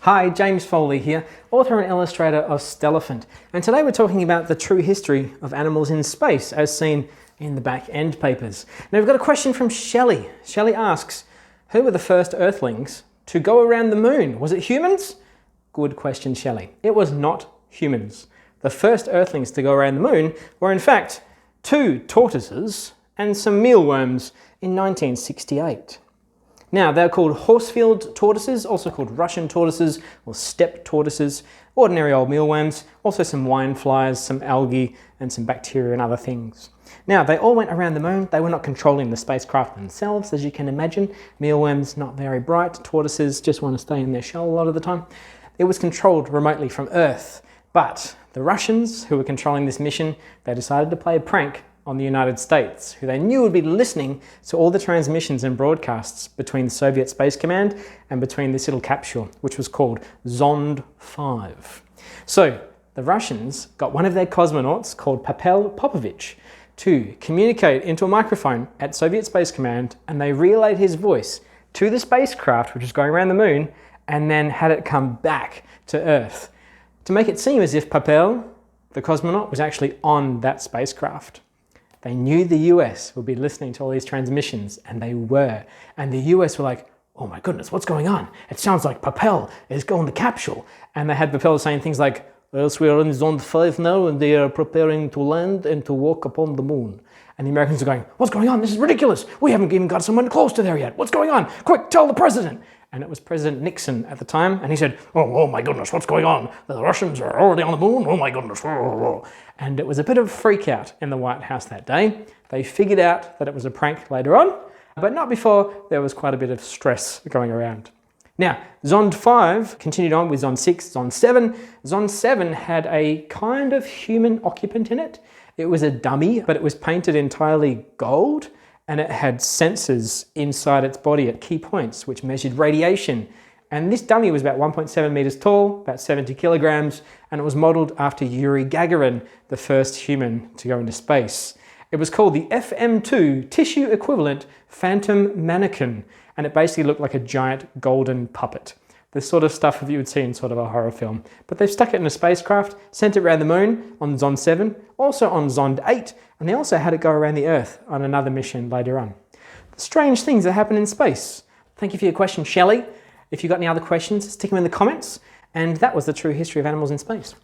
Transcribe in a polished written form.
Hi, James Foley here, author and illustrator of Stellarphant, and today we're talking about the true history of animals in space as seen in the back end papers. Now we've got a question from Shelley. Shelley asks, who were the first Earthlings to go around the moon? Was it humans? Good question, Shelley. It was not humans. The first Earthlings to go around the moon were in fact 2 tortoises and some mealworms in 1968. Now, they're called horsefield tortoises, also called Russian tortoises or steppe tortoises, ordinary old mealworms, also some wine flies, some algae, and some bacteria and other things. Now, they all went around the moon. They were not controlling the spacecraft themselves, as you can imagine. Mealworms, not very bright. Tortoises just want to stay in their shell a lot of the time. It was controlled remotely from Earth. But the Russians, who were controlling this mission, they decided to play a prank on the United States, who they knew would be listening to all the transmissions and broadcasts between the Soviet Space Command and between this little capsule, which was called Zond 5. So the Russians got one of their cosmonauts called Pavel Popovich to communicate into a microphone at Soviet Space Command, and they relayed his voice to the spacecraft, which was going around the moon, and then had it come back to Earth to make it seem as if Pavel, the cosmonaut, was actually on that spacecraft. They knew the US would be listening to all these transmissions, and they were. And the US were like, oh my goodness, what's going on? It sounds like Pavel is going to the capsule. And they had Pavel saying things like, yes, we are in Zone 5 now, and they are preparing to land and to walk upon the moon. And the Americans are going, what's going on? This is ridiculous. We haven't even got someone close to there yet. What's going on? Quick, tell the president. And it was President Nixon at the time, and he said, oh my goodness, what's going on? The Russians are already on the moon, oh my goodness. And it was a bit of a freak out in the White House that day. They figured out that it was a prank later on, but not before there was quite a bit of stress going around. Now, Zond 5 continued on with Zond 6, Zond 7. Zond 7 had a kind of human occupant in it. It was a dummy, but it was painted entirely gold, and it had sensors inside its body at key points which measured radiation. And this dummy was about 1.7 meters tall, about 70 kilograms, and it was modeled after Yuri Gagarin, the first human to go into space. It was called the FM2 Tissue Equivalent Phantom Mannequin, and it basically looked like a giant golden puppet. The sort of stuff that you would see in sort of a horror film. But they've stuck it in a spacecraft, sent it around the moon on Zond 7, also on Zond 8, and they also had it go around the Earth on another mission later on. The strange things that happen in space. Thank you for your question, Shelley. If you've got any other questions, stick them in the comments. And that was the true history of animals in space.